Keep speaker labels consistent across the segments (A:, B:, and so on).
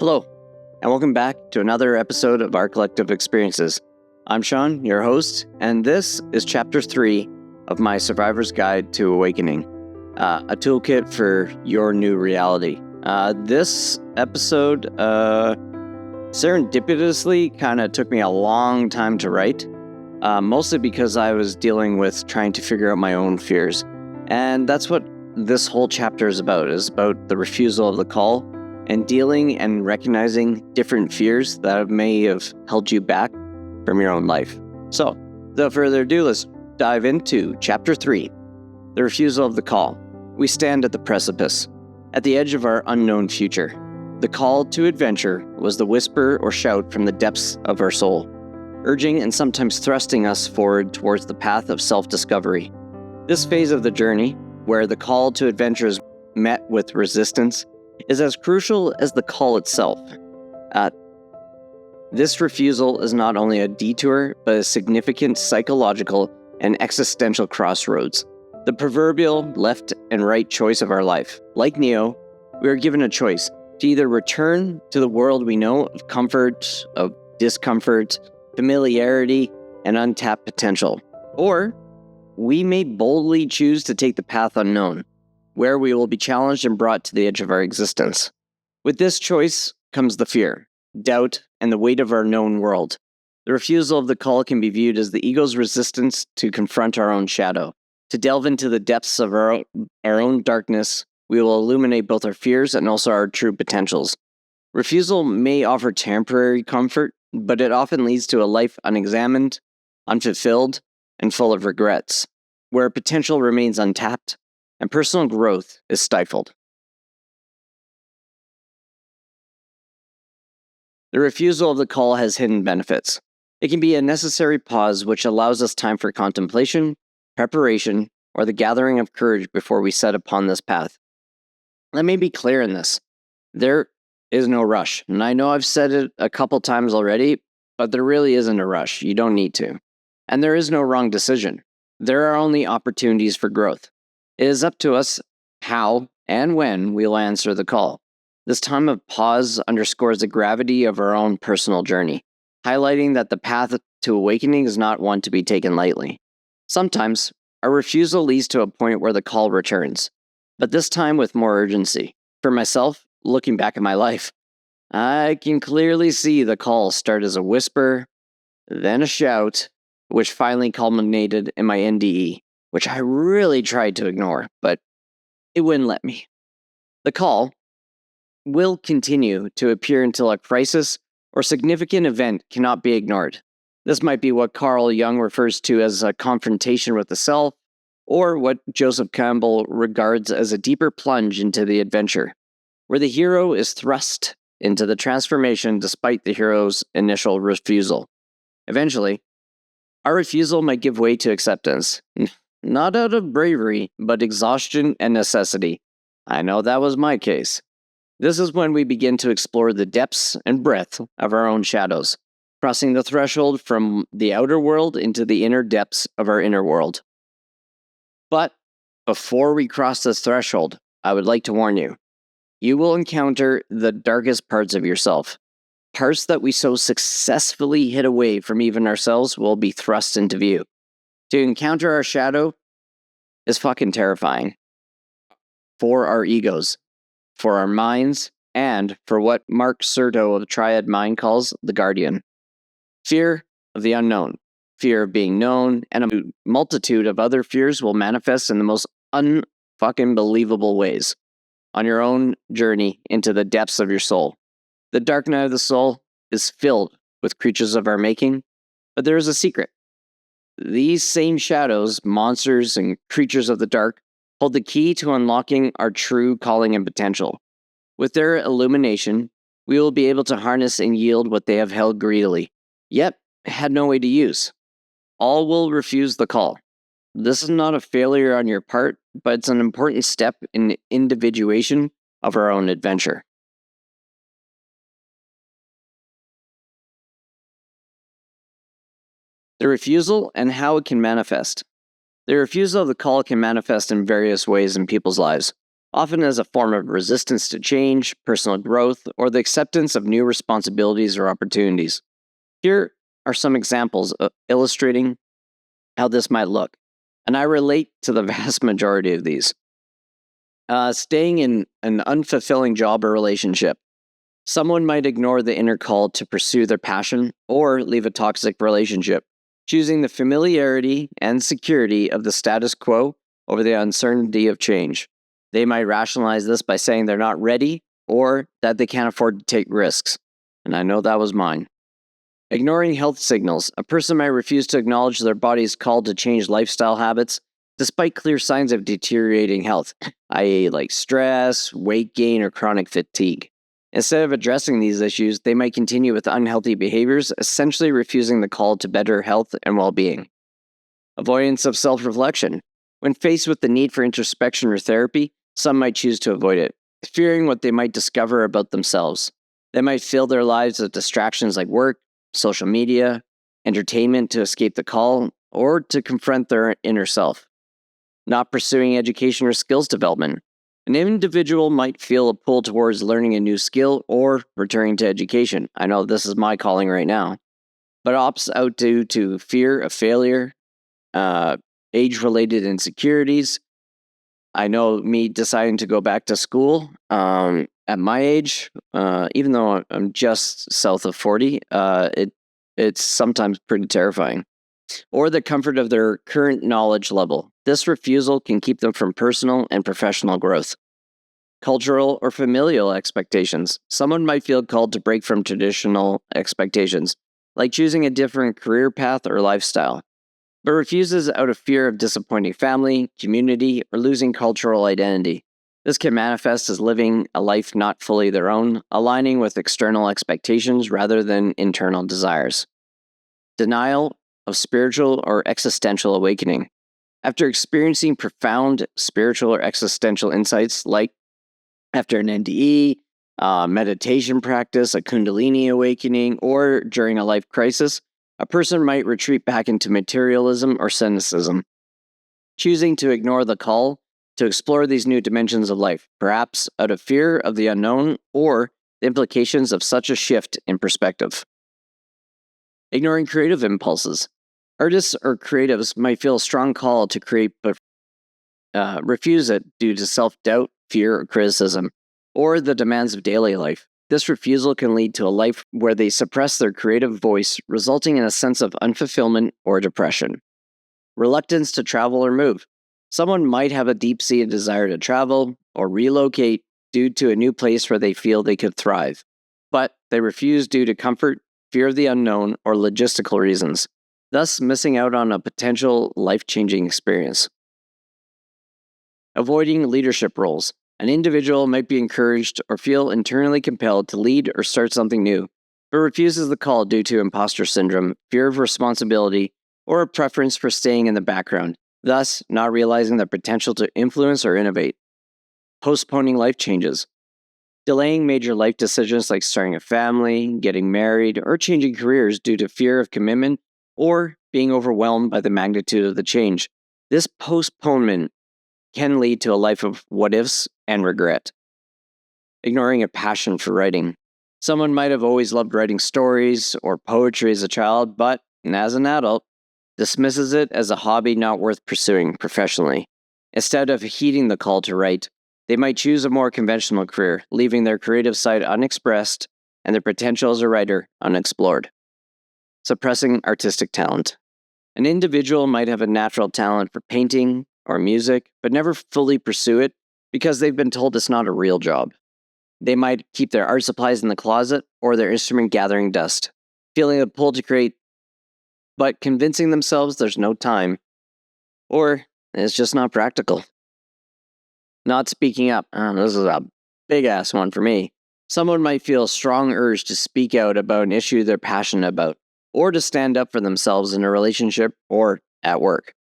A: Hello, and welcome back to another episode of Our Collective Experiences. I'm Sean, your host, and this is Chapter 3 of my Survivor's Guide to Awakening, a toolkit for your new reality. This episode, serendipitously, kind of took me a long time to write, mostly because I was dealing with trying to figure out my own fears. And that's what this whole chapter is about the refusal of the call, and dealing and recognizing different fears that may have held you back from your own life. So, without further ado, let's dive into Chapter 3, the refusal of the call. We stand at the precipice, at the edge of our unknown future. The call to adventure was the whisper or shout from the depths of our soul, urging and sometimes thrusting us forward towards the path of self-discovery. This phase of the journey, where the call to adventure is met with resistance, is as crucial as the call itself. This refusal is not only a detour, but a significant psychological and existential crossroads, the proverbial left and right choice of our life. Like Neo, we are given a choice to either return to the world we know of comfort, of discomfort, familiarity, and untapped potential, or we may boldly choose to take the path unknown, where we will be challenged and brought to the edge of our existence. With this choice comes the fear, doubt, and the weight of our known world. The refusal of the call can be viewed as the ego's resistance to confront our own shadow. To delve into the depths of our own darkness, we will illuminate both our fears and also our true potentials. Refusal may offer temporary comfort, but it often leads to a life unexamined, unfulfilled, and full of regrets, where potential remains untapped and personal growth is stifled. The refusal of the call has hidden benefits. It can be a necessary pause which allows us time for contemplation, preparation, or the gathering of courage before we set upon this path. Let me be clear in this. There is no rush, and I know I've said it a couple times already, but there really isn't a rush. You don't need to. And there is no wrong decision. There are only opportunities for growth. It is up to us how and when we'll answer the call. This time of pause underscores the gravity of our own personal journey, highlighting that the path to awakening is not one to be taken lightly. Sometimes, our refusal leads to a point where the call returns, but this time with more urgency. For myself, looking back at my life, I can clearly see the call start as a whisper, then a shout, which finally culminated in my NDE, which I really tried to ignore, but it wouldn't let me. The call will continue to appear until a crisis or significant event cannot be ignored. This might be what Carl Jung refers to as a confrontation with the self, or what Joseph Campbell regards as a deeper plunge into the adventure, where the hero is thrust into the transformation despite the hero's initial refusal. Eventually, our refusal might give way to acceptance. Not out of bravery, but exhaustion and necessity. I know that was my case. This is when we begin to explore the depths and breadth of our own shadows, crossing the threshold from the outer world into the inner depths of our inner world. But before we cross this threshold, I would like to warn you, you will encounter the darkest parts of yourself. Parts that we so successfully hid away from even ourselves will be thrust into view. To encounter our shadow is fucking terrifying. For our egos, for our minds, and for what Mark Serto of the Triad Mind calls the Guardian. Fear of the unknown, fear of being known, and a multitude of other fears will manifest in the most unfucking believable ways on your own journey into the depths of your soul. The dark night of the soul is filled with creatures of our making, but there is a secret. These same shadows, monsters, and creatures of the dark hold the key to unlocking our true calling and potential. With their illumination, we will be able to harness and yield what they have held greedily, yet had no way to use. All will refuse the call. This is not a failure on your part, but it's an important step in the individuation of our own adventure. The refusal and how it can manifest. The refusal of the call can manifest in various ways in people's lives. often as a form of resistance to change, personal growth, or the acceptance of new responsibilities or opportunities. Here are some examples illustrating how this might look, and I relate to the vast majority of these. Staying in an unfulfilling job or relationship. Someone might ignore the inner call to pursue their passion or leave a toxic relationship, choosing the familiarity and security of the status quo over the uncertainty of change. They might rationalize this by saying they're not ready or that they can't afford to take risks. And I know that was mine. Ignoring health signals. A person might refuse to acknowledge their body's call to change lifestyle habits despite clear signs of deteriorating health, i.e., like stress, weight gain, or chronic fatigue. Instead of addressing these issues, they might continue with unhealthy behaviors, essentially refusing the call to better health and well-being. Avoidance of self-reflection. When faced with the need for introspection or therapy, some might choose to avoid it, fearing what they might discover about themselves. They might fill their lives with distractions like work, social media, entertainment to escape the call, or to confront their inner self. Not pursuing education or skills development. An individual might feel a pull towards learning a new skill or returning to education. I know this is my calling right now, but opts out due to fear of failure, age-related insecurities. I know me deciding to go back to school at my age, even though I'm just south of 40, it's sometimes pretty terrifying. Or the comfort of their current knowledge level. This refusal can keep them from personal and professional growth. Cultural or familial expectations. Someone might feel called to break from traditional expectations, like choosing a different career path or lifestyle, but refuses out of fear of disappointing family, community, or losing cultural identity. This can manifest as living a life not fully their own, aligning with external expectations rather than internal desires. Denial of spiritual or existential awakening. After experiencing profound spiritual or existential insights, like after an NDE, meditation practice, a Kundalini awakening, or during a life crisis, a person might retreat back into materialism or cynicism, choosing to ignore the call to explore these new dimensions of life, perhaps out of fear of the unknown or the implications of such a shift in perspective. Ignoring creative impulses. Artists or creatives might feel a strong call to create but refuse it due to self-doubt, fear, or criticism, or the demands of daily life. This refusal can lead to a life where they suppress their creative voice, resulting in a sense of unfulfillment or depression. Reluctance to travel or move. Someone might have a deep-seated desire to travel or relocate due to a new place where they feel they could thrive, but they refuse due to comfort, fear of the unknown, or logistical reasons, thus missing out on a potential life-changing experience. Avoiding leadership roles. An individual might be encouraged or feel internally compelled to lead or start something new, but refuses the call due to imposter syndrome, fear of responsibility, or a preference for staying in the background, thus not realizing their potential to influence or innovate. Postponing life changes. Delaying major life decisions like starting a family, getting married, or changing careers due to fear of commitment or being overwhelmed by the magnitude of the change. This postponement can lead to a life of what-ifs and regret. Ignoring a passion for writing. Someone might have always loved writing stories or poetry as a child, but as an adult, dismisses it as a hobby not worth pursuing professionally. Instead of heeding the call to write, they might choose a more conventional career, leaving their creative side unexpressed and their potential as a writer unexplored. Suppressing artistic talent. An individual might have a natural talent for painting or music, but never fully pursue it because they've been told it's not a real job. They might keep their art supplies in the closet or their instrument gathering dust, feeling a pull to create, but convincing themselves there's no time, or it's just not practical. Not speaking up. This is a big-ass one for me. Someone might feel a strong urge to speak out about an issue they're passionate about, or to stand up for themselves in a relationship or at work.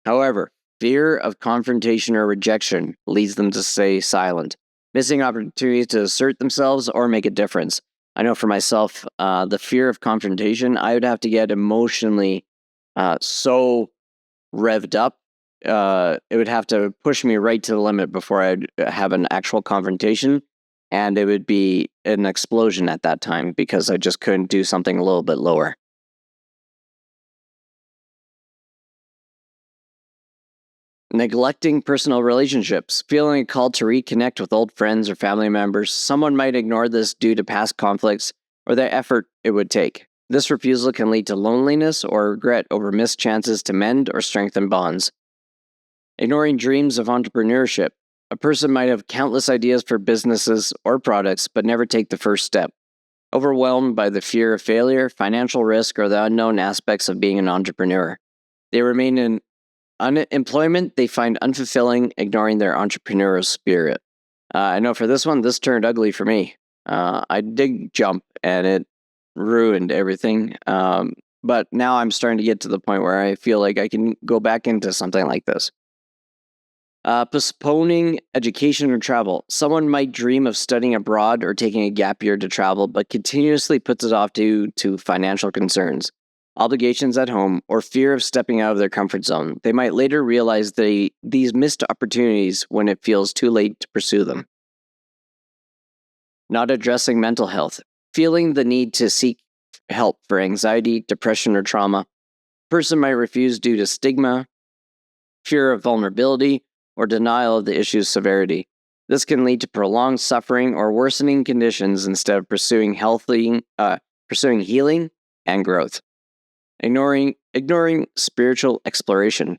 A: However, fear of confrontation or rejection leads them to stay silent, missing opportunities to assert themselves or make a difference. I know for myself, the fear of confrontation, I would have to get emotionally so revved up it would have to push me right to the limit before I'd have an actual confrontation, and it would be an explosion at that time because I just couldn't do something a little bit lower. Neglecting personal relationships, feeling a call to reconnect with old friends or family members. Someone might ignore this due to past conflicts or the effort it would take. This refusal can lead to loneliness or regret over missed chances to mend or strengthen bonds. Ignoring dreams of entrepreneurship. A person might have countless ideas for businesses or products, but never take the first step. Overwhelmed by the fear of failure, financial risk, or the unknown aspects of being an entrepreneur. They remain in unemployment they find unfulfilling, ignoring their entrepreneurial spirit. I know for this one, this turned ugly for me. I did jump and it ruined everything. But now I'm starting to get to the point where I feel like I can go back into something like this. Postponing education or travel. Someone might dream of studying abroad or taking a gap year to travel, but continuously puts it off due to financial concerns, obligations at home, or fear of stepping out of their comfort zone. They might later realize these missed opportunities when it feels too late to pursue them. Not addressing mental health. Feeling the need to seek help for anxiety, depression, or trauma. A person might refuse due to stigma, fear of vulnerability, or denial of the issue's severity. This can lead to prolonged suffering or worsening conditions instead of pursuing healing and growth. Ignoring spiritual exploration.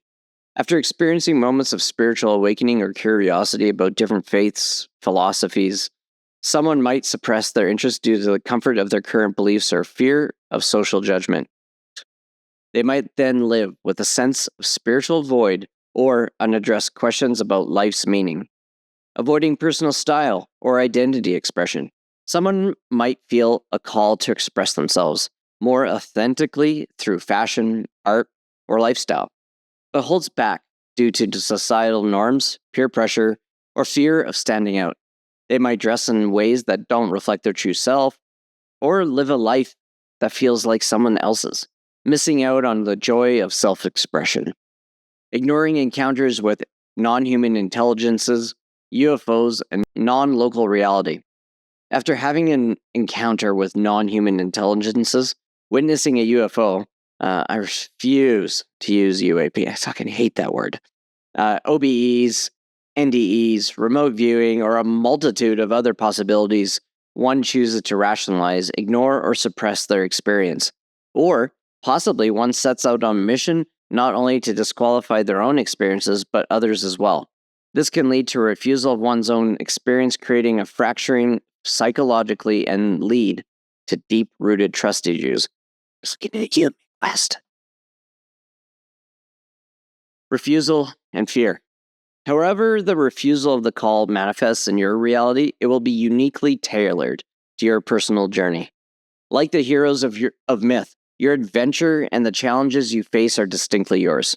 A: After experiencing moments of spiritual awakening or curiosity about different faiths, philosophies, someone might suppress their interest due to the comfort of their current beliefs or fear of social judgment. They might then live with a sense of spiritual void or unaddressed questions about life's meaning. Avoiding personal style or identity expression. Someone might feel a call to express themselves more authentically through fashion, art, or lifestyle, but holds back due to societal norms, peer pressure, or fear of standing out. They might dress in ways that don't reflect their true self, or live a life that feels like someone else's, missing out on the joy of self-expression. Ignoring encounters with non-human intelligences, UFOs, and non-local reality. After having an encounter with non-human intelligences, witnessing a UFO, I refuse to use UAP. I fucking hate that word. OBEs, NDEs, remote viewing, or a multitude of other possibilities one chooses to rationalize, ignore, or suppress their experience. Or possibly one sets out on a mission not only to disqualify their own experiences, but others as well. This can lead to a refusal of one's own experience, creating a fracturing psychologically and lead to deep-rooted trust issues. Refusal and fear. However, the refusal of the call manifests in your reality, it will be uniquely tailored to your personal journey. Like the heroes of myth, your adventure and the challenges you face are distinctly yours.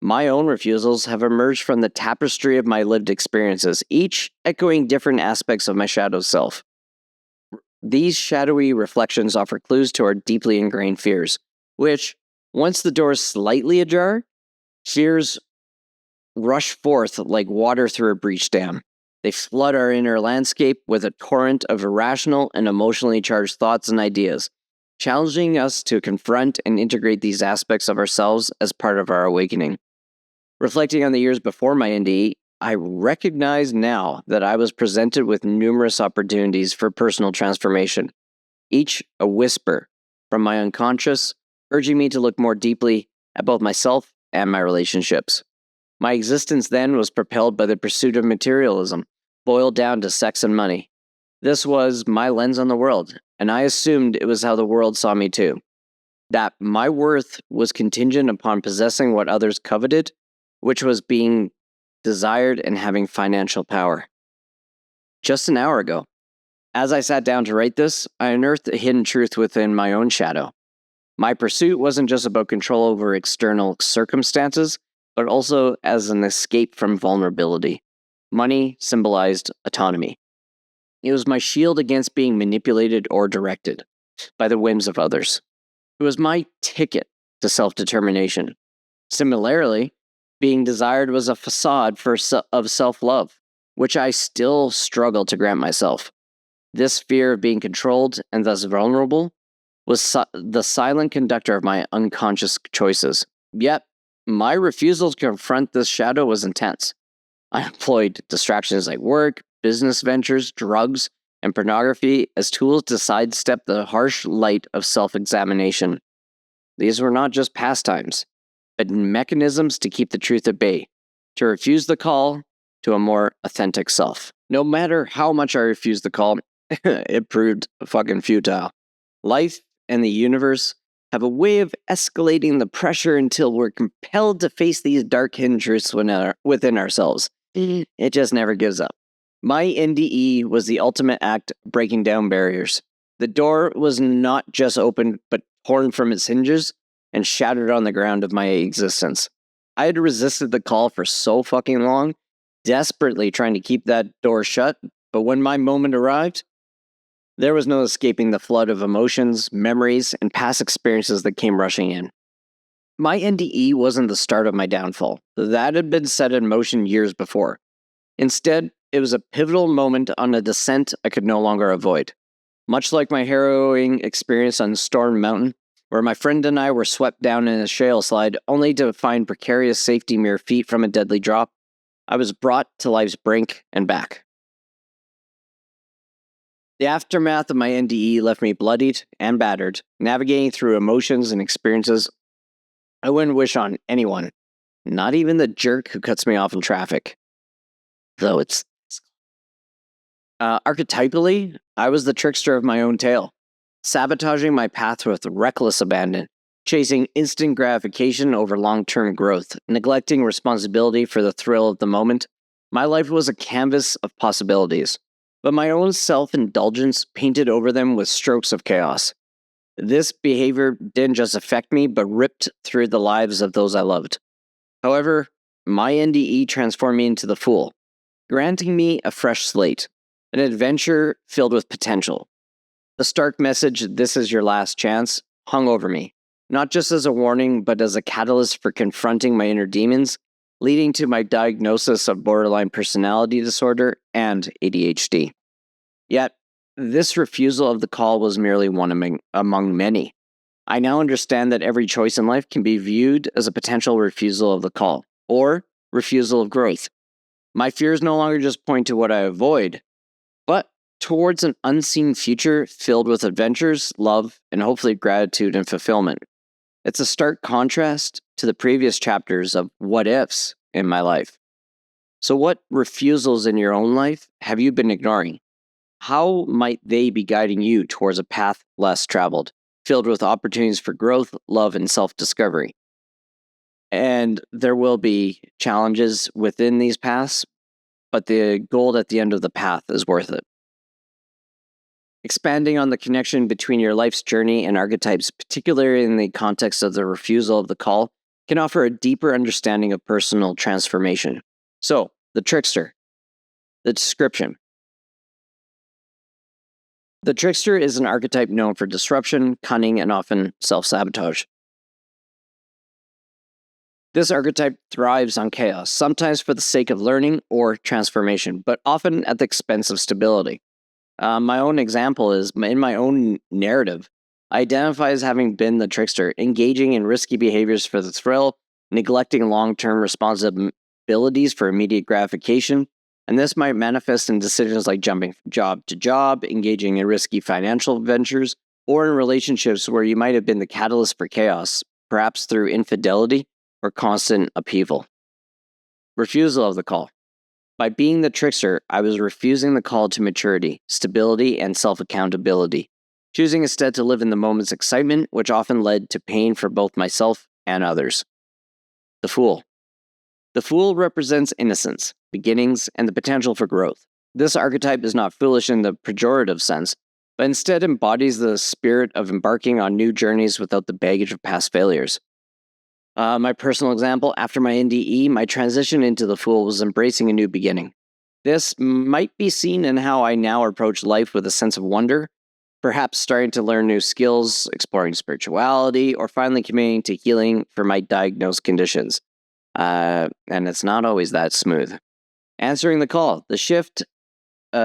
A: My own refusals have emerged from the tapestry of my lived experiences, each echoing different aspects of my shadow self. These shadowy reflections offer clues to our deeply ingrained fears, which, once the door is slightly ajar, fears rush forth like water through a breach dam. They flood our inner landscape with a torrent of irrational and emotionally charged thoughts and ideas, challenging us to confront and integrate these aspects of ourselves as part of our awakening. Reflecting on the years before my NDE, I recognize now that I was presented with numerous opportunities for personal transformation, each a whisper from my unconscious, urging me to look more deeply at both myself and my relationships. My existence then was propelled by the pursuit of materialism, boiled down to sex and money. This was my lens on the world, and I assumed it was how the world saw me too. That my worth was contingent upon possessing what others coveted, which was being desired and having financial power. Just an hour ago, as I sat down to write this, I unearthed a hidden truth within my own shadow. My pursuit wasn't just about control over external circumstances, but also as an escape from vulnerability. Money symbolized autonomy. It was my shield against being manipulated or directed by the whims of others. It was my ticket to self-determination. Similarly, Being desired was a facade of self-love, which I still struggle to grant myself. This fear of being controlled and thus vulnerable was the silent conductor of my unconscious choices. Yet, my refusal to confront this shadow was intense. I employed distractions like work, business ventures, drugs, and pornography as tools to sidestep the harsh light of self-examination. These were not just pastimes, but mechanisms to keep the truth at bay, to refuse the call to a more authentic self. No matter how much I refused the call, it proved fucking futile. Life and the universe have a way of escalating the pressure until we're compelled to face these dark hidden truths within ourselves. It just never gives up. My NDE was the ultimate act breaking down barriers. The door was not just opened, but torn from its hinges and shattered on the ground of my existence. I had resisted the call for so fucking long, desperately trying to keep that door shut, but when my moment arrived, there was no escaping the flood of emotions, memories, and past experiences that came rushing in. My NDE wasn't the start of my downfall. That had been set in motion years before. Instead, it was a pivotal moment on a descent I could no longer avoid. Much like my harrowing experience on Storm Mountain, where my friend and I were swept down in a shale slide only to find precarious safety mere feet from a deadly drop, I was brought to life's brink and back. The aftermath of my NDE left me bloodied and battered, navigating through emotions and experiences I wouldn't wish on anyone, not even the jerk who cuts me off in traffic. Though it's... archetypally, I was the trickster of my own tale, sabotaging my path with reckless abandon, chasing instant gratification over long-term growth, neglecting responsibility for the thrill of the moment. My life was a canvas of possibilities, but my own self-indulgence painted over them with strokes of chaos. This behavior didn't just affect me, but ripped through the lives of those I loved. However, my NDE transformed me into the fool, granting me a fresh slate, an adventure filled with potential. The stark message, "This is your last chance," hung over me, not just as a warning, but as a catalyst for confronting my inner demons, leading to my diagnosis of borderline personality disorder and ADHD. Yet, this refusal of the call was merely one among many. I now understand that every choice in life can be viewed as a potential refusal of the call, or refusal of growth. My fears no longer just point to what I avoid, but towards an unseen future filled with adventures, love, and hopefully gratitude and fulfillment. It's a stark contrast to the previous chapters of what ifs in my life. So what refusals in your own life have you been ignoring? How might they be guiding you towards a path less traveled, filled with opportunities for growth, love, and self-discovery? And there will be challenges within these paths, but the goal at the end of the path is worth it. Expanding on the connection between your life's journey and archetypes, particularly in the context of the refusal of the call, can offer a deeper understanding of personal transformation. So, the trickster. The description. The trickster is an archetype known for disruption, cunning, and often self-sabotage. This archetype thrives on chaos, sometimes for the sake of learning or transformation, but often at the expense of stability. My own example is, in my own narrative, I identify as having been the trickster, engaging in risky behaviors for the thrill, neglecting long-term responsibilities for immediate gratification, and this might manifest in decisions like jumping from job to job, engaging in risky financial ventures, or in relationships where you might have been the catalyst for chaos, perhaps through infidelity or constant upheaval. Refusal of the call. By being the trickster, I was refusing the call to maturity, stability, and self-accountability, choosing instead to live in the moment's excitement, which often led to pain for both myself and others. The Fool. The Fool represents innocence, beginnings, and the potential for growth. This archetype is not foolish in the pejorative sense, but instead embodies the spirit of embarking on new journeys without the baggage of past failures. My personal example, after my NDE, my transition into the Fool was embracing a new beginning. This might be seen in how I now approach life with a sense of wonder, perhaps starting to learn new skills, exploring spirituality, or finally committing to healing for my diagnosed conditions. and it's not always that smooth. Answering the call. The shift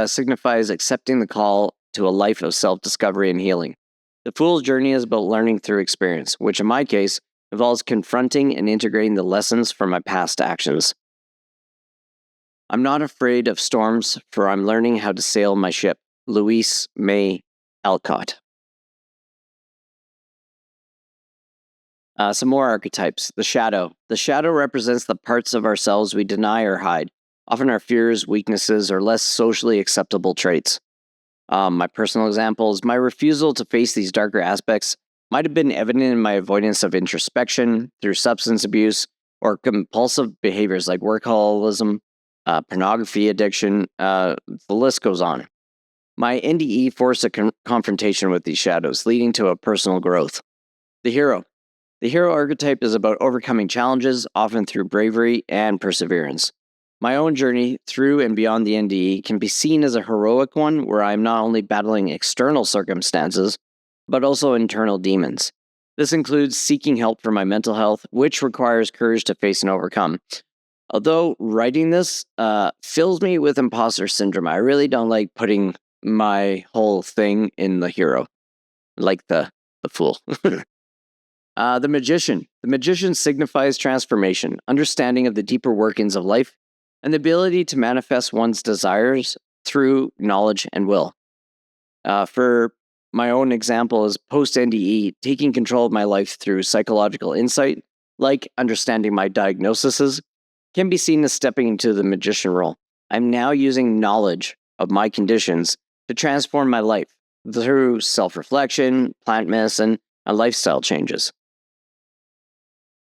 A: signifies accepting the call to a life of self-discovery and healing. The Fool's journey is about learning through experience, which in my case involves confronting and integrating the lessons from my past actions. I'm not afraid of storms, for I'm learning how to sail my ship. Louise May Alcott. Some more archetypes. The shadow. The shadow represents the parts of ourselves we deny or hide, often our fears, weaknesses, or less socially acceptable traits. My personal examples, my refusal to face these darker aspects might have been evident in my avoidance of introspection through substance abuse or compulsive behaviors like workaholism, pornography addiction, the list goes on. My NDE forced a confrontation with these shadows, leading to a personal growth. The hero. The hero archetype is about overcoming challenges, often through bravery and perseverance. My own journey through and beyond the NDE can be seen as a heroic one where I am not only battling external circumstances, but also internal demons. This includes seeking help for my mental health, which requires courage to face and overcome. Although writing this fills me with imposter syndrome, I really don't like putting my whole thing in the hero, like the fool. The magician. The magician signifies transformation, understanding of the deeper workings of life, and the ability to manifest one's desires through knowledge and will. For my own example is post-NDE, taking control of my life through psychological insight, like understanding my diagnoses, can be seen as stepping into the magician role. I'm now using knowledge of my conditions to transform my life through self-reflection, plant medicine, and lifestyle changes.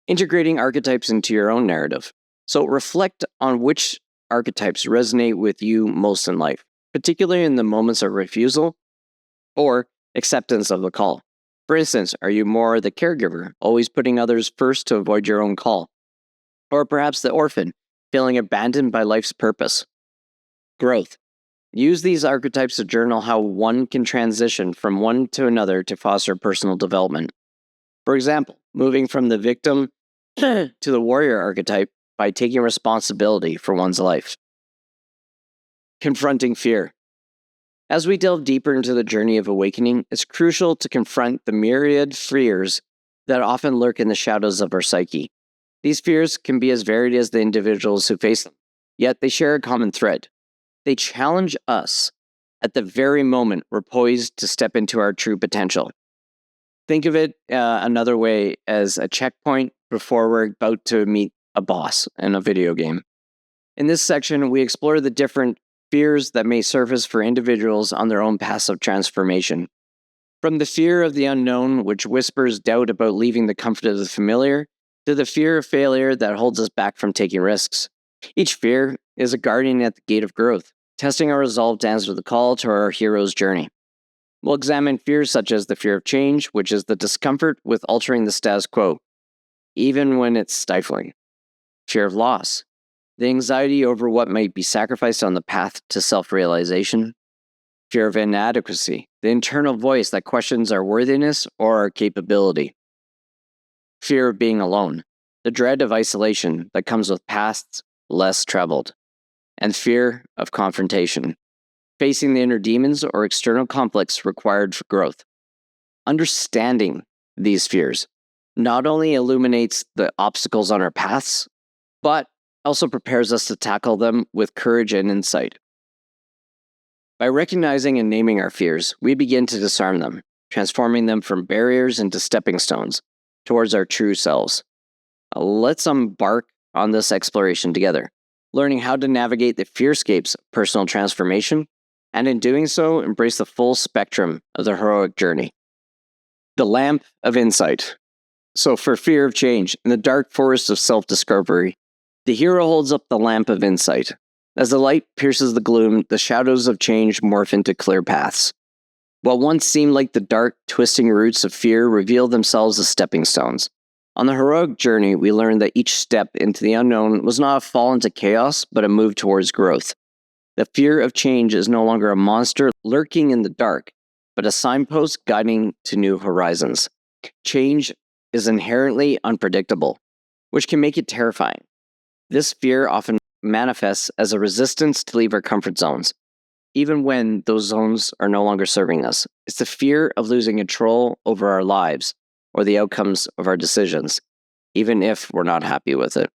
A: Integrating archetypes into your own narrative. So reflect on which archetypes resonate with you most in life, particularly in the moments of refusal or acceptance of the call. For instance, are you more the caregiver, always putting others first to avoid your own call? Or perhaps the orphan, feeling abandoned by life's purpose? Growth. Use these archetypes to journal how one can transition from one to another to foster personal development. For example, moving from the victim to the warrior archetype by taking responsibility for one's life. Confronting fear. As we delve deeper into the journey of awakening, it's crucial to confront the myriad fears that often lurk in the shadows of our psyche. These fears can be as varied as the individuals who face them, yet they share a common thread. They challenge us at the very moment we're poised to step into our true potential. Think of it another way as a checkpoint before we're about to meet a boss in a video game. In this section, we explore the different fears that may surface for individuals on their own paths of transformation. From the fear of the unknown, which whispers doubt about leaving the comfort of the familiar, to the fear of failure that holds us back from taking risks. Each fear is a guardian at the gate of growth, testing our resolve to answer the call to our hero's journey. We'll examine fears such as the fear of change, which is the discomfort with altering the status quo, even when it's stifling. Fear of loss, the anxiety over what might be sacrificed on the path to self-realization. Fear of inadequacy, the internal voice that questions our worthiness or our capability. Fear of being alone, the dread of isolation that comes with paths less traveled. And fear of confrontation, facing the inner demons or external conflicts required for growth. Understanding these fears not only illuminates the obstacles on our paths, but also prepares us to tackle them with courage and insight. By recognizing and naming our fears, we begin to disarm them, transforming them from barriers into stepping stones towards our true selves. Let's embark on this exploration together, learning how to navigate the fearscapes of personal transformation, and in doing so, embrace the full spectrum of the heroic journey. The lamp of insight. So for fear of change, in the dark forest of self-discovery, the hero holds up the lamp of insight. As the light pierces the gloom, the shadows of change morph into clear paths. What once seemed like the dark, twisting roots of fear reveal themselves as stepping stones. On the heroic journey, we learn that each step into the unknown was not a fall into chaos, but a move towards growth. The fear of change is no longer a monster lurking in the dark, but a signpost guiding to new horizons. Change is inherently unpredictable, which can make it terrifying. This fear often manifests as a resistance to leave our comfort zones, even when those zones are no longer serving us. It's the fear of losing control over our lives or the outcomes of our decisions, even if we're not happy with it.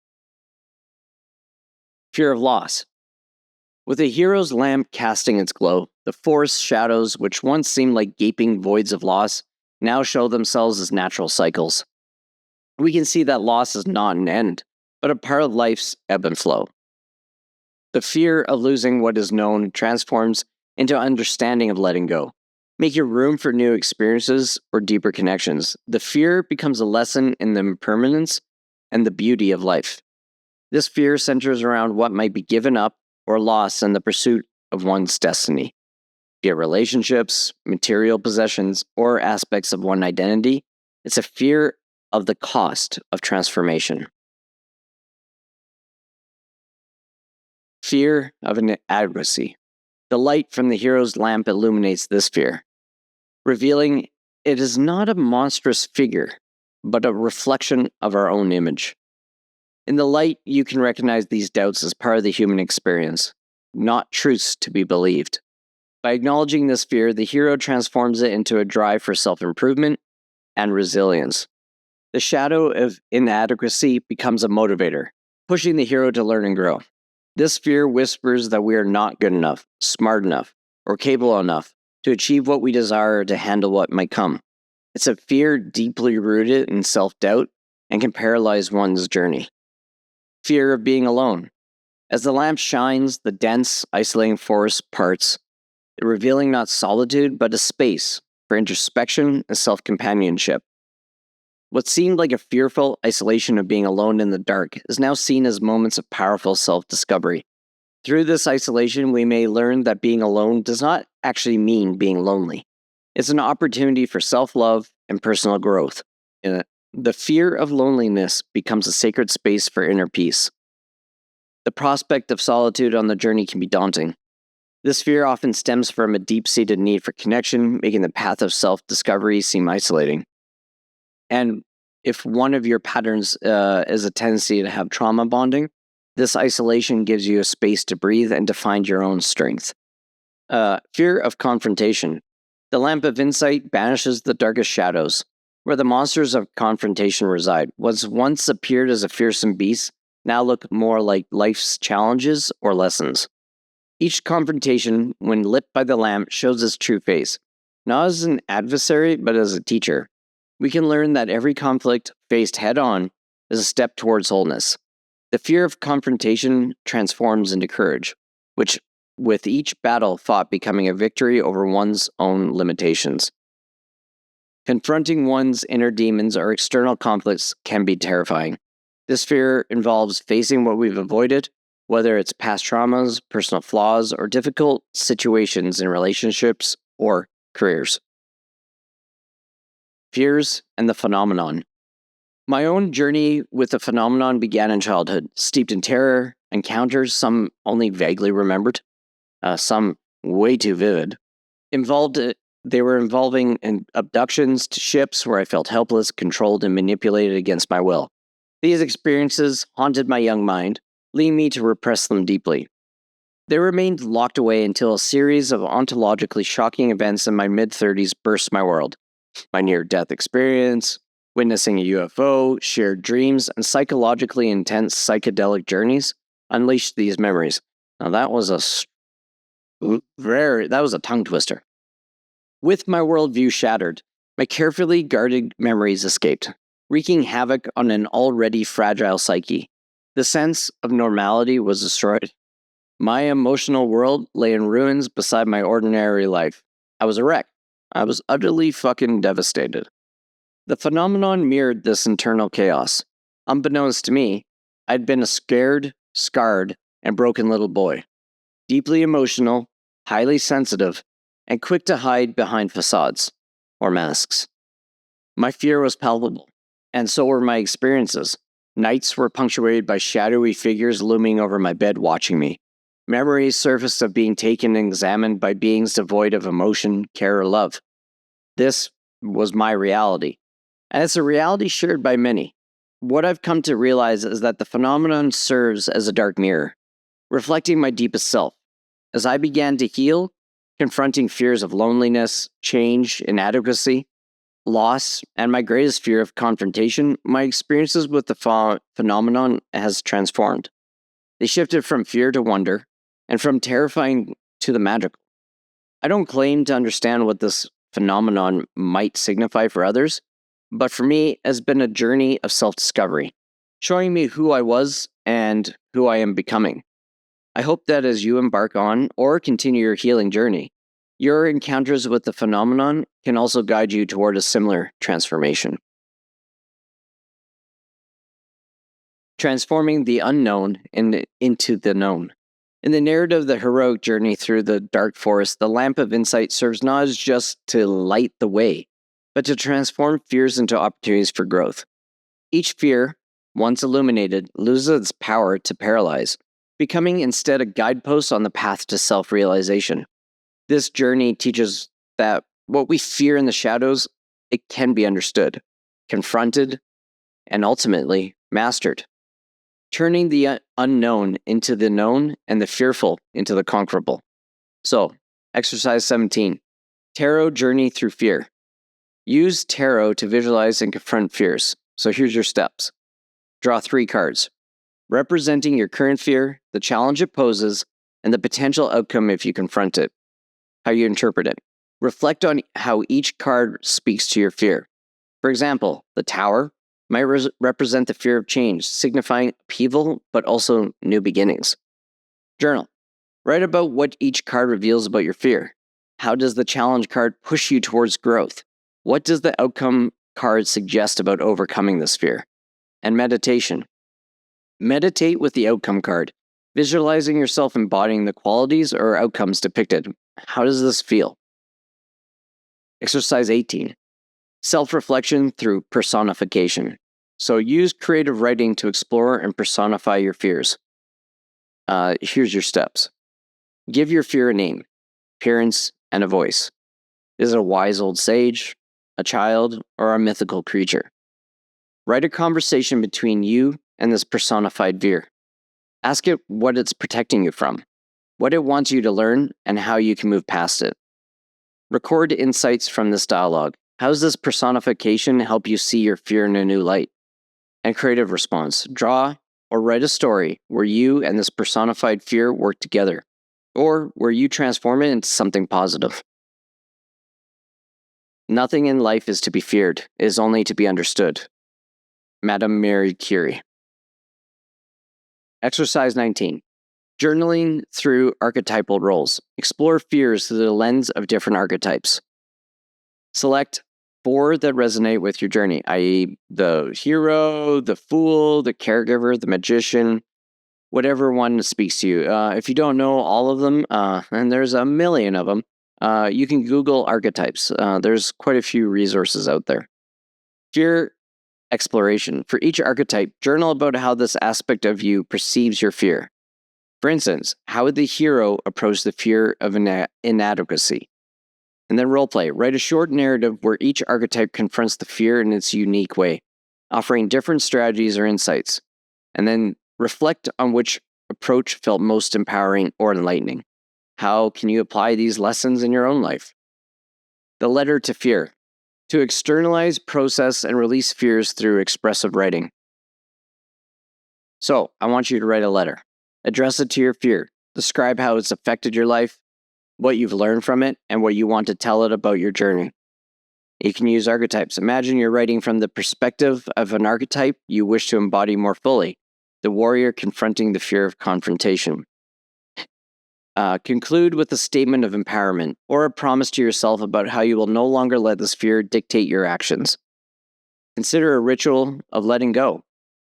A: Fear of loss. With a hero's lamp casting its glow, the forest shadows, which once seemed like gaping voids of loss, now show themselves as natural cycles. We can see that loss is not an end, but a part of life's ebb and flow. The fear of losing what is known transforms into understanding of letting go, making room for new experiences or deeper connections. The fear becomes a lesson in the impermanence and the beauty of life. This fear centers around what might be given up or lost in the pursuit of one's destiny, be it relationships, material possessions, or aspects of one identity. It's a fear of the cost of transformation. Fear of inadequacy. The light from the hero's lamp illuminates this fear, revealing it is not a monstrous figure, but a reflection of our own image. In the light, you can recognize these doubts as part of the human experience, not truths to be believed. By acknowledging this fear, the hero transforms it into a drive for self-improvement and resilience. The shadow of inadequacy becomes a motivator, pushing the hero to learn and grow. This fear whispers that we are not good enough, smart enough, or capable enough to achieve what we desire or to handle what might come. It's a fear deeply rooted in self-doubt and can paralyze one's journey. Fear of being alone. As the lamp shines, the dense, isolating forest parts, revealing not solitude, but a space for introspection and self-companionship. What seemed like a fearful isolation of being alone in the dark is now seen as moments of powerful self-discovery. Through this isolation, we may learn that being alone does not actually mean being lonely. It's an opportunity for self-love and personal growth. The fear of loneliness becomes a sacred space for inner peace. The prospect of solitude on the journey can be daunting. This fear often stems from a deep-seated need for connection, making the path of self-discovery seem isolating. And if one of your patterns is a tendency to have trauma bonding, this isolation gives you a space to breathe and to find your own strength. Fear of confrontation. The lamp of insight banishes the darkest shadows, where the monsters of confrontation reside. What once appeared as a fearsome beast now look more like life's challenges or lessons. Each confrontation, when lit by the lamp, shows its true face, not as an adversary, but as a teacher. We can learn that every conflict faced head-on is a step towards wholeness. The fear of confrontation transforms into courage, which, with each battle fought, becoming a victory over one's own limitations. Confronting one's inner demons or external conflicts can be terrifying. This fear involves facing what we've avoided, whether it's past traumas, personal flaws, or difficult situations in relationships or careers. Fears and the phenomenon. My own journey with the phenomenon began in childhood, steeped in terror, encounters, some only vaguely remembered, some way too vivid. They were involving abductions to ships where I felt helpless, controlled, and manipulated against my will. These experiences haunted my young mind, leading me to repress them deeply. They remained locked away until a series of ontologically shocking events in my mid-30s burst my world. My near-death experience, witnessing a UFO, shared dreams, and psychologically intense psychedelic journeys unleashed these memories. Now that was a tongue twister. With my worldview shattered, my carefully guarded memories escaped, wreaking havoc on an already fragile psyche. The sense of normality was destroyed. My emotional world lay in ruins beside my ordinary life. I was a wreck. I was utterly fucking devastated. The phenomenon mirrored this internal chaos. Unbeknownst to me, I'd been a scared, scarred, and broken little boy. Deeply emotional, highly sensitive, and quick to hide behind facades, or masks. My fear was palpable, and so were my experiences. Nights were punctuated by shadowy figures looming over my bed watching me. Memories surfaced of being taken and examined by beings devoid of emotion, care, or love. This was my reality, and it's a reality shared by many. What I've come to realize is that the phenomenon serves as a dark mirror, reflecting my deepest self. As I began to heal, confronting fears of loneliness, change, inadequacy, loss, and my greatest fear of confrontation, my experiences with the phenomenon has transformed. They shifted from fear to wonder, and from terrifying to the magical. I don't claim to understand what this phenomenon might signify for others, but for me, it has been a journey of self discovery, showing me who I was and who I am becoming. I hope that as you embark on or continue your healing journey, your encounters with the phenomenon can also guide you toward a similar transformation. Transforming the unknown into the known. In the narrative of the heroic journey through the dark forest, the lamp of insight serves not as just to light the way, but to transform fears into opportunities for growth. Each fear, once illuminated, loses its power to paralyze, becoming instead a guidepost on the path to self realization. This journey teaches that what we fear in the shadows, it can be understood, confronted, and ultimately mastered, turning the unknown into the known and the fearful into the conquerable. So, exercise 17, Tarot Journey Through Fear. Use tarot to visualize and confront fears. So here's your steps. Draw 3 cards, representing your current fear, the challenge it poses, and the potential outcome if you confront it. How you interpret it. Reflect on how each card speaks to your fear. For example, the Tower might represent the fear of change, signifying upheaval, but also new beginnings. Journal. Write about what each card reveals about your fear. How does the challenge card push you towards growth? What does the outcome card suggest about overcoming this fear? And meditation. Meditate with the outcome card, visualizing yourself embodying the qualities or outcomes depicted. How does this feel? Exercise 18. Self-reflection through personification. So use creative writing to explore and personify your fears. Here's your steps. Give your fear a name, appearance, and a voice. Is it a wise old sage, a child, or a mythical creature? Write a conversation between you and this personified fear. Ask it what it's protecting you from, what it wants you to learn, and how you can move past it. Record insights from this dialogue. How does this personification help you see your fear in a new light? And creative response. Draw or write a story where you and this personified fear work together, or where you transform it into something positive. Nothing in life is to be feared, it is only to be understood. Madame Marie Curie. Exercise 19. Journaling through archetypal roles. Explore fears through the lens of different archetypes. Select 4 that resonate with your journey, i.e., the hero, the fool, the caregiver, the magician, whatever one speaks to you. If you don't know all of them, and there's a million of them, you can Google archetypes. There's quite a few resources out there. Fear exploration. For each archetype, journal about how this aspect of you perceives your fear. For instance, how would the hero approach the fear of inadequacy? And then roleplay. Write a short narrative where each archetype confronts the fear in its unique way, offering different strategies or insights. And then reflect on which approach felt most empowering or enlightening. How can you apply these lessons in your own life? The letter to fear. To externalize, process, and release fears through expressive writing. So, I want you to write a letter. Address it to your fear. Describe how it's affected your life, what you've learned from it, and what you want to tell it about your journey. You can use archetypes. Imagine you're writing from the perspective of an archetype you wish to embody more fully, the warrior confronting the fear of confrontation. Conclude with a statement of empowerment or a promise to yourself about how you will no longer let this fear dictate your actions. Consider a ritual of letting go,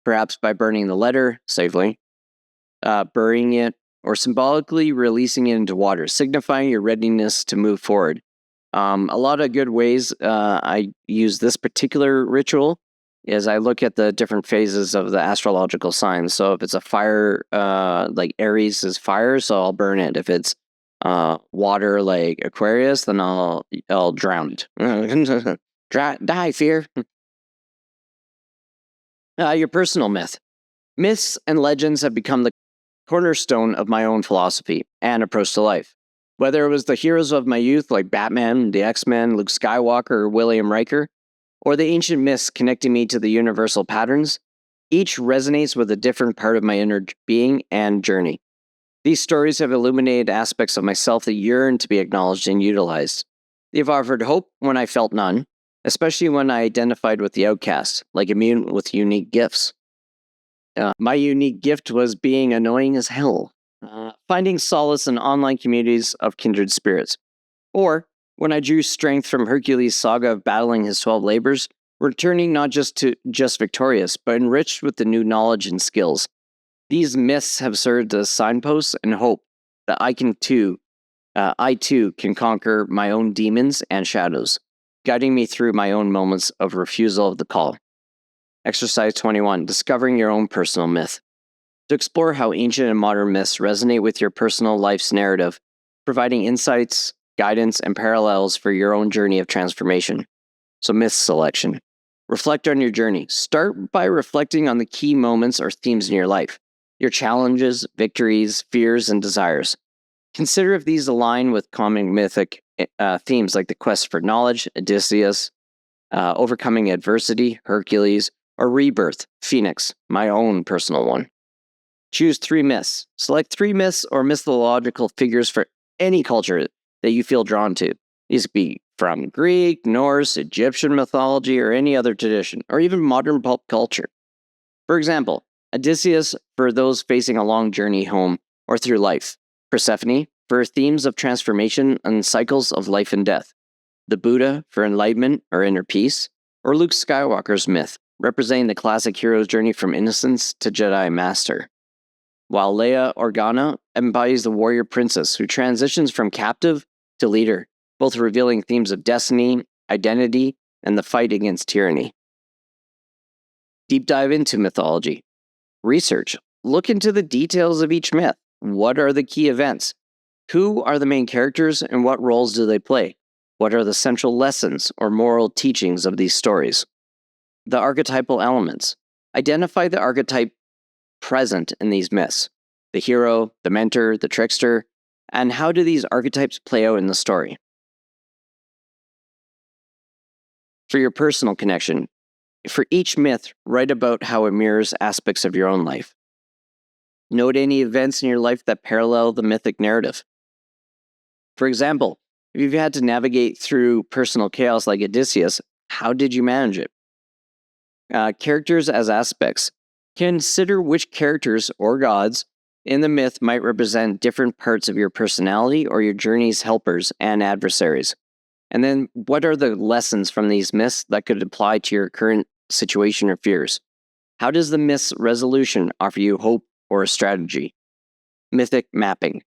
A: perhaps by burning the letter safely, burying it, or symbolically releasing it into water, signifying your readiness to move forward. A lot of good ways I use this particular ritual is I look at the different phases of the astrological signs. So if it's a fire, like Aries is fire, so I'll burn it. If it's water, like Aquarius, then I'll drown it. Die, fear. Your personal myth. Myths and legends have become the cornerstone of my own philosophy and approach to life. Whether it was the heroes of my youth like Batman, the X-Men, Luke Skywalker, or William Riker, or the ancient myths connecting me to the universal patterns, each resonates with a different part of my inner being and journey. These stories have illuminated aspects of myself that yearn to be acknowledged and utilized. They've offered hope when I felt none, especially when I identified with the outcast, like immune with unique gifts. My unique gift was being annoying as hell, finding solace in online communities of kindred spirits. Or, when I drew strength from Hercules' saga of battling his 12 labors, returning not just victorious, but enriched with the new knowledge and skills. These myths have served as signposts and hope that I too can conquer my own demons and shadows, guiding me through my own moments of refusal of the call. Exercise 21, discovering your own personal myth. To explore how ancient and modern myths resonate with your personal life's narrative, providing insights, guidance, and parallels for your own journey of transformation. So, myth selection. Reflect on your journey. Start by reflecting on the key moments or themes in your life, your challenges, victories, fears, and desires. Consider if these align with common mythic themes like the quest for knowledge, Odysseus, overcoming adversity, Hercules, or rebirth, Phoenix, my own personal one. Choose 3 myths. Select 3 myths or mythological figures for any culture that you feel drawn to. These could be from Greek, Norse, Egyptian mythology, or any other tradition, or even modern pulp culture. For example, Odysseus for those facing a long journey home or through life. Persephone for themes of transformation and cycles of life and death. The Buddha for enlightenment or inner peace. Or Luke Skywalker's myth, representing the classic hero's journey from innocence to Jedi Master. While Leia Organa embodies the warrior princess who transitions from captive to leader, both revealing themes of destiny, identity, and the fight against tyranny. Deep dive into mythology. Research. Look into the details of each myth. What are the key events? Who are the main characters and what roles do they play? What are the central lessons or moral teachings of these stories? The archetypal elements. Identify the archetype present in these myths. The hero, the mentor, the trickster, and how do these archetypes play out in the story? For your personal connection, for each myth, write about how it mirrors aspects of your own life. Note any events in your life that parallel the mythic narrative. For example, if you've had to navigate through personal chaos like Odysseus, how did you manage it? Characters as aspects. Consider which characters or gods in the myth might represent different parts of your personality or your journey's helpers and adversaries. And then, what are the lessons from these myths that could apply to your current situation or fears? How does the myth's resolution offer you hope or a strategy? Mythic mapping.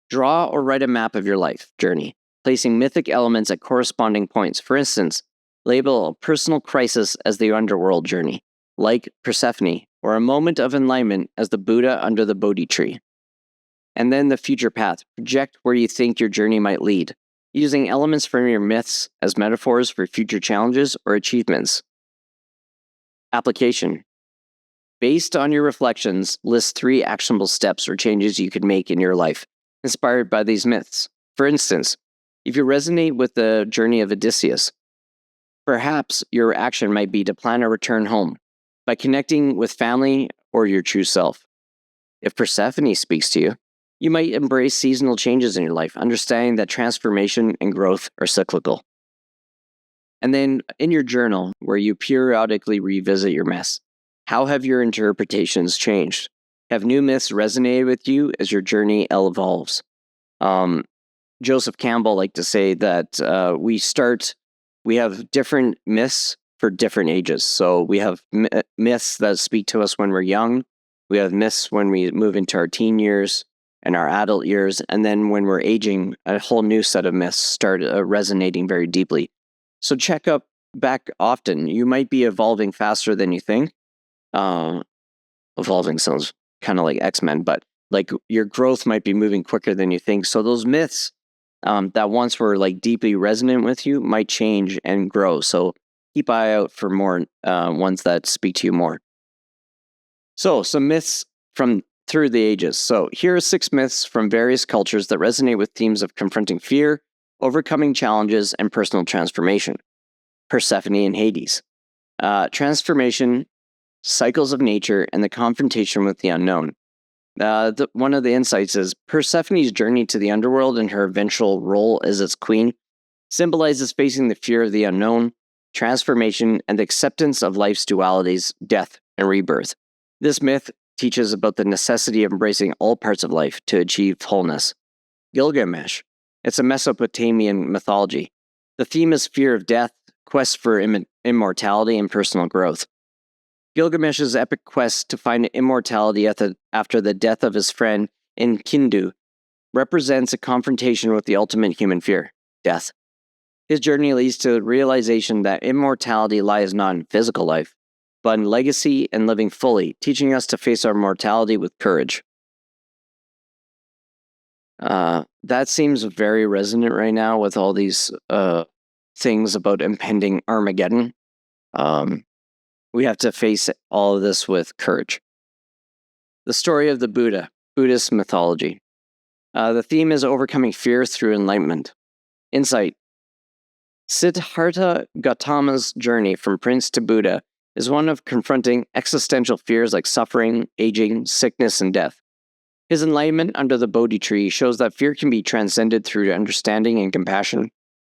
A: Draw or write a map of your life journey, placing mythic elements at corresponding points. For instance, label a personal crisis as the underworld journey, like Persephone, or a moment of enlightenment as the Buddha under the Bodhi tree. And then the future path. Project where you think your journey might lead, using elements from your myths as metaphors for future challenges or achievements. Application. Based on your reflections, list 3 actionable steps or changes you could make in your life, inspired by these myths. For instance, if you resonate with the journey of Odysseus, perhaps your action might be to plan a return home by connecting with family or your true self. If Persephone speaks to you, you might embrace seasonal changes in your life, understanding that transformation and growth are cyclical. And then in your journal, where you periodically revisit your myths, how have your interpretations changed? Have new myths resonated with you as your journey evolves? Joseph Campbell liked to say that we have different myths for different ages. So we have myths that speak to us when we're young. We have myths when we move into our teen years and our adult years. And then when we're aging, a whole new set of myths start resonating very deeply. So check up back often. You might be evolving faster than you think. Evolving sounds kind of like X-Men, but like your growth might be moving quicker than you think. So those myths that once were like deeply resonant with you might change and grow. So keep eye out for more ones that speak to you more. So, some myths from through the ages. So, here are 6 myths from various cultures that resonate with themes of confronting fear, overcoming challenges, and personal transformation. Persephone and Hades. Transformation, cycles of nature, and the confrontation with the unknown. One of the insights is Persephone's journey to the underworld and her eventual role as its queen symbolizes facing the fear of the unknown, transformation, and the acceptance of life's dualities, death, and rebirth. This myth teaches about the necessity of embracing all parts of life to achieve wholeness. Gilgamesh. It's a Mesopotamian mythology. The theme is fear of death, quest for immortality, and personal growth. Gilgamesh's epic quest to find immortality after the death of his friend Enkidu represents a confrontation with the ultimate human fear, death. His journey leads to the realization that immortality lies not in physical life, but in legacy and living fully, teaching us to face our mortality with courage. That seems very resonant right now with all these things about impending Armageddon. We have to face all of this with courage. The story of the Buddha, Buddhist mythology. The theme is overcoming fear through enlightenment. Insight. Siddhartha Gautama's journey from prince to Buddha is one of confronting existential fears like suffering, aging, sickness, and death. His enlightenment under the Bodhi tree shows that fear can be transcended through understanding and compassion,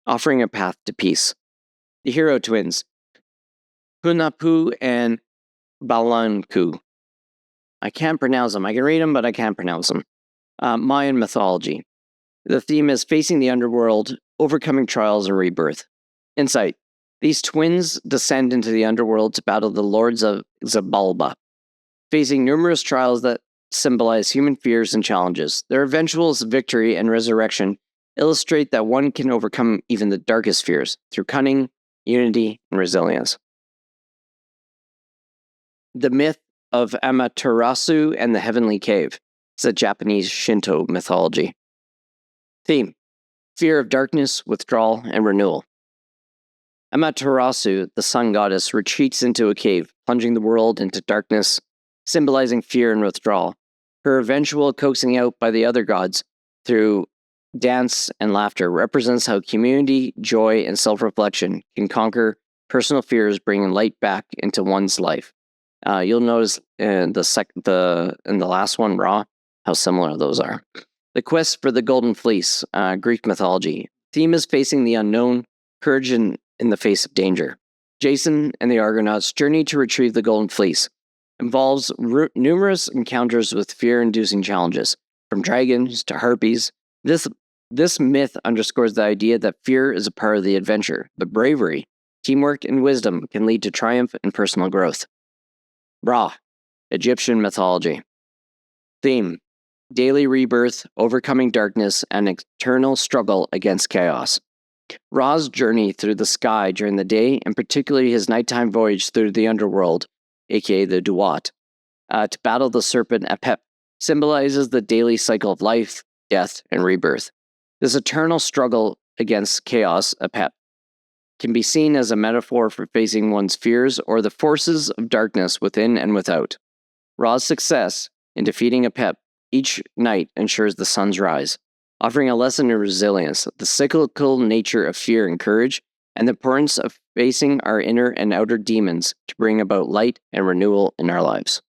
A: offering a path to peace. The hero twins, Hunapu and Balanku. I can't pronounce them. I can read them, but I can't pronounce them. Mayan mythology. The theme is facing the underworld, overcoming trials, and rebirth. Insight. These twins descend into the underworld to battle the lords of Zabalba, facing numerous trials that symbolize human fears and challenges. Their eventual victory and resurrection illustrate that one can overcome even the darkest fears through cunning, unity, and resilience. The myth of Amaterasu and the Heavenly Cave is a Japanese Shinto mythology. Theme: fear of darkness, withdrawal, and renewal. Amaterasu, the sun goddess, retreats into a cave, plunging the world into darkness, symbolizing fear and withdrawal. Her eventual coaxing out by the other gods through dance and laughter represents how community, joy, and self-reflection can conquer personal fears, bringing light back into one's life. You'll notice in the last one, Ra, how similar those are. The quest for the Golden Fleece, Greek mythology. Theme is facing the unknown, courage in the face of danger. Jason and the Argonauts' journey to retrieve the Golden Fleece involves numerous encounters with fear-inducing challenges, from dragons to harpies. This myth underscores the idea that fear is a part of the adventure, but bravery, teamwork, and wisdom can lead to triumph and personal growth. Ra, Egyptian mythology. Theme: daily rebirth, overcoming darkness, and eternal struggle against chaos. Ra's journey through the sky during the day, and particularly his nighttime voyage through the underworld, aka the Duat, to battle the serpent Apep, symbolizes the daily cycle of life, death, and rebirth. This eternal struggle against chaos, Apep, can be seen as a metaphor for facing one's fears or the forces of darkness within and without. Ra's success in defeating Apep each night ensures the sun's rise, offering a lesson in resilience, the cyclical nature of fear and courage, and the importance of facing our inner and outer demons to bring about light and renewal in our lives.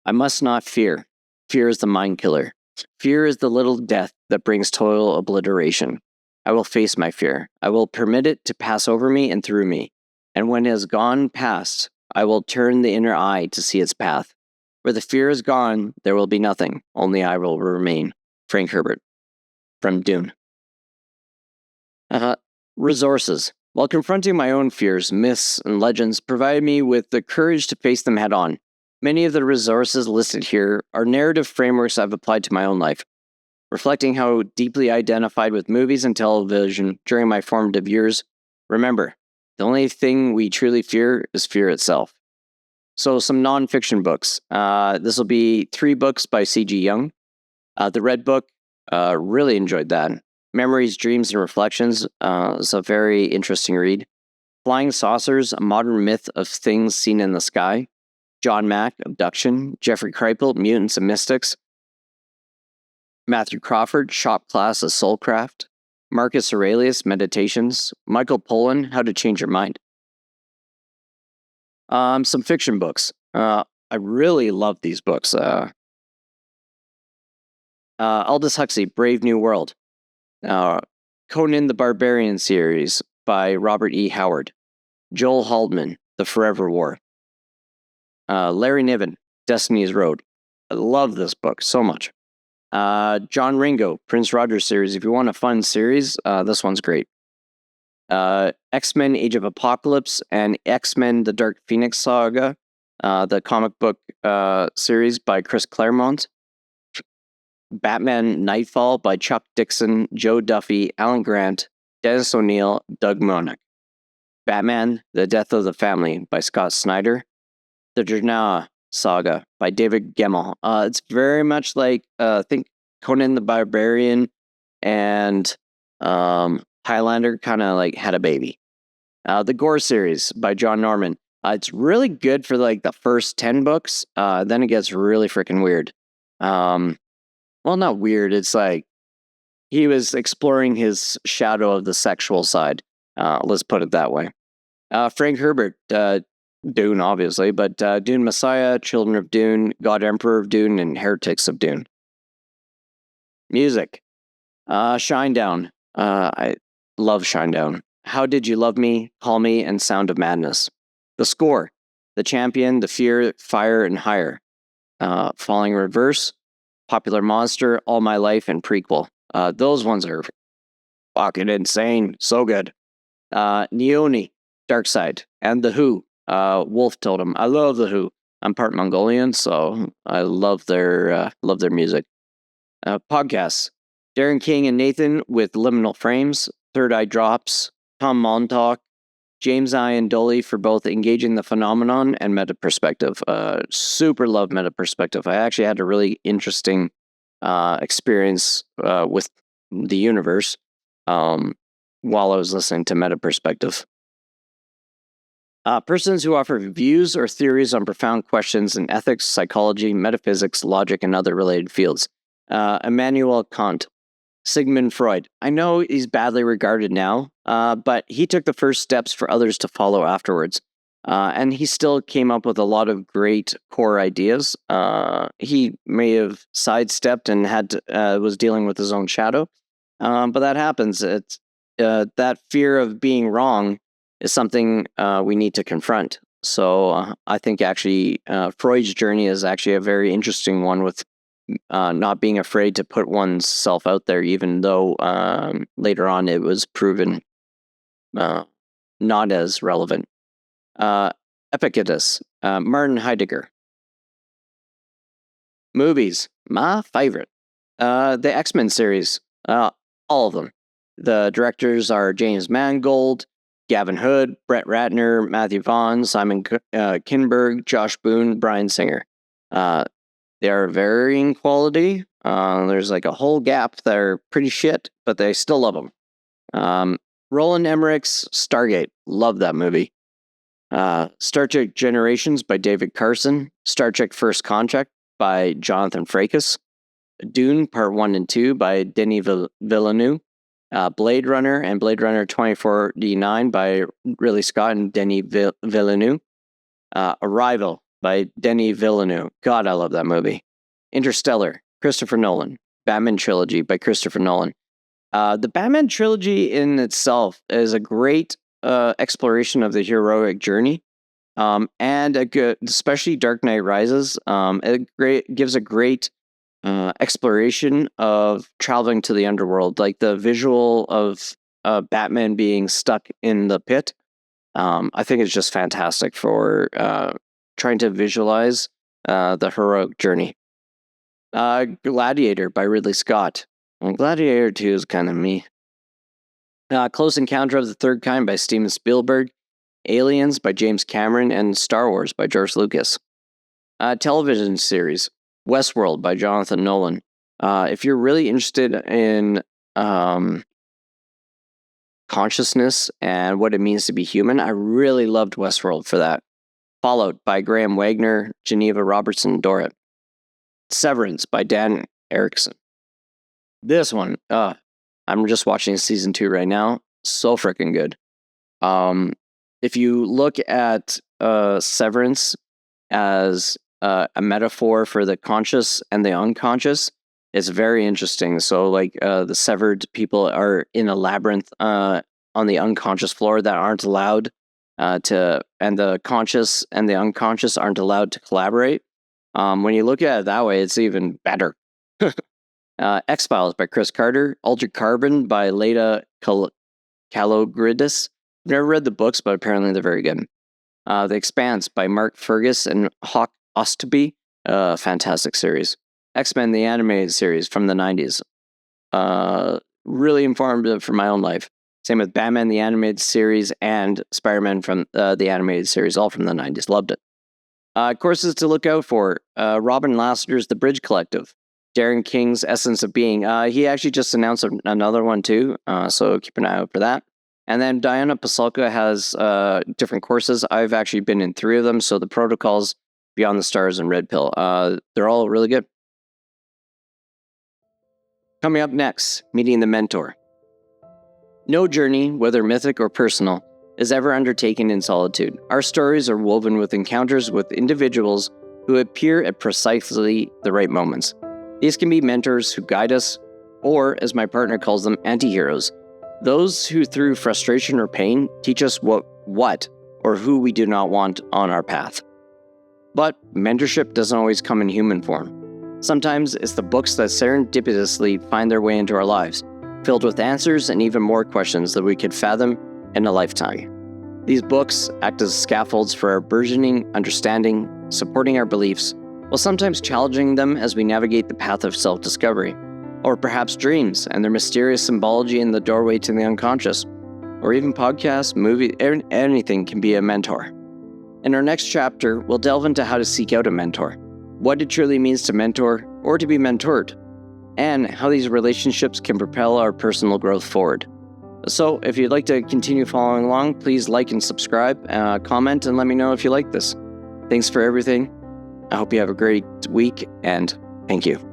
A: I must not fear. Fear is the mind killer. Fear is the little death that brings total obliteration. I will face my fear. I will permit it to pass over me and through me. And when it has gone past, I will turn the inner eye to see its path. Where the fear is gone, there will be nothing. Only I will remain. Frank Herbert, from Dune. Resources. While confronting my own fears, myths, and legends provided me with the courage to face them head on. Many of the resources listed here are narrative frameworks I've applied to my own life, reflecting how deeply I identified with movies and television during my formative years. Remember, the only thing we truly fear is fear itself. So some nonfiction books. This will be 3 books by C.G. Jung. The Red Book, really enjoyed that. Memories, Dreams, and Reflections is a very interesting read. Flying Saucers, a modern myth of things seen in the sky. John Mack, Abduction. Jeffrey Kripal, Mutants and Mystics. Matthew Crawford, Shop Class of Soulcraft. Marcus Aurelius, Meditations. Michael Pollan, How to Change Your Mind. Some fiction books. I really love these books. Aldous Huxley, Brave New World. Conan the Barbarian series by Robert E. Howard. Joel Haldeman, The Forever War. Larry Niven, Destiny's Road. I love this book so much. John Ringo, Prince Rogers series. If you want a fun series, this one's great. X-Men Age of Apocalypse and X-Men The Dark Phoenix Saga, the comic book series by Chris Claremont. Batman Nightfall by Chuck Dixon, Joe Duffy, Alan Grant, Dennis O'Neil, Doug Moench. Batman The Death of the Family by Scott Snyder. The Jernah Saga by David Gemmell. It's very much like, I think Conan the Barbarian and Highlander kind of like had a baby. The Gore series by John Norman. It's really good for like the first 10 books. Then it gets really freaking weird. Well, not weird. It's like he was exploring his shadow of the sexual side. Let's put it that way. Frank Herbert, Dune, obviously, but Dune Messiah, Children of Dune, God Emperor of Dune, and Heretics of Dune. Music. Shinedown. I love Shinedown. How Did You Love Me, Call Me, and Sound of Madness. The Score. The Champion, The Fear, Fire, and Higher. Falling Reverse. Popular Monster, All My Life, and Prequel. Those ones are fucking insane. So good. Neoni, Dark Side, and The Who. Wolf Totem. I love The Who. I'm part Mongolian, so I love their music. Podcasts. Darren King and Nathan with Liminal Frames. Third Eye Drops. Tom Montauk. James Ian Doley for both Engaging the Phenomenon and Meta Perspective. Super love Meta Perspective. I actually had a really interesting experience with the universe while I was listening to Meta Perspective. Persons who offer views or theories on profound questions in ethics, psychology, metaphysics, logic, and other related fields. Immanuel Kant. Sigmund Freud. I know he's badly regarded now, but he took the first steps for others to follow afterwards. And he still came up with a lot of great core ideas. He may have sidestepped and was dealing with his own shadow, but that happens. It's that fear of being wrong is something we need to confront. So I think actually Freud's journey is actually a very interesting one with not being afraid to put oneself out there, even though later on it was proven not as relevant. Epictetus, Martin Heidegger. Movies, my favorite. The X-Men series, all of them. The directors are James Mangold, Gavin Hood, Brett Ratner, Matthew Vaughn, Simon Kinberg, Josh Boone, Bryan Singer. They are varying quality. There's like a whole gap that are pretty shit, but they still love them. Roland Emmerich's Stargate. Love that movie. Star Trek Generations by David Carson. Star Trek First Contact by Jonathan Frakes. Dune Part 1 and 2 by Denis Villeneuve. Blade Runner and Blade Runner 2049 by Ridley Scott and Denis Villeneuve. Arrival by Denis Villeneuve. God, I love that movie. Interstellar, Christopher Nolan. Batman Trilogy by Christopher Nolan. The Batman Trilogy in itself is a great exploration of the heroic journey, and a good, especially Dark Knight Rises. It gives a great exploration of traveling to the underworld, like the visual of Batman being stuck in the pit. I think it's just fantastic for trying to visualize the heroic journey. Gladiator by Ridley Scott. And Gladiator 2 is kind of me. Close Encounter of the Third Kind by Steven Spielberg. Aliens by James Cameron, and Star Wars by George Lucas. Television series. Westworld by Jonathan Nolan. If you're really interested in consciousness and what it means to be human. I really loved Westworld for that. Fallout by Graham Wagner, Geneva Robertson Dorrit. Severance by Dan Erickson. This one, I'm just watching season 2 right now. So freaking good. If you look at Severance as a metaphor for the conscious and the unconscious, it's very interesting. So, like, the severed people are in a labyrinth on the unconscious floor that aren't allowed and the conscious and the unconscious aren't allowed to collaborate. When you look at it that way, it's even better. X-Files by Chris Carter, Altered Carbon by Leda Kalogridis. I've never read the books, but apparently they're very good. The Expanse by Mark Fergus and Hawk Ostby. Fantastic series. X-Men, the animated series from the 90s. Really informative for my own life. Same with Batman, the animated series, and Spider-Man from the animated series, all from the 90s. Loved it. Courses to look out for. Robin Lasseter's The Bridge Collective. Darren King's Essence of Being. He actually just announced another one too, so keep an eye out for that. And then Diana Pasulka has different courses. I've actually been in 3 of them, so the Protocols, Beyond the Stars, and Red Pill. They're all really good. Coming up next, meeting the mentor. No journey, whether mythic or personal, is ever undertaken in solitude. Our stories are woven with encounters with individuals who appear at precisely the right moments. These can be mentors who guide us, or, as my partner calls them, anti-heroes. Those who, through frustration or pain, teach us what or who we do not want on our path. But mentorship doesn't always come in human form. Sometimes it's the books that serendipitously find their way into our lives, filled with answers and even more questions that we could fathom in a lifetime. These books act as scaffolds for our burgeoning understanding, supporting our beliefs, while sometimes challenging them as we navigate the path of self-discovery, or perhaps dreams and their mysterious symbology in the doorway to the unconscious, or even podcasts, movies, anything can be a mentor. In our next chapter, we'll delve into how to seek out a mentor, what it truly means to mentor or to be mentored, and how these relationships can propel our personal growth forward. So, if you'd like to continue following along, please like and subscribe, comment, and let me know if you like this. Thanks for everything. I hope you have a great week, and thank you.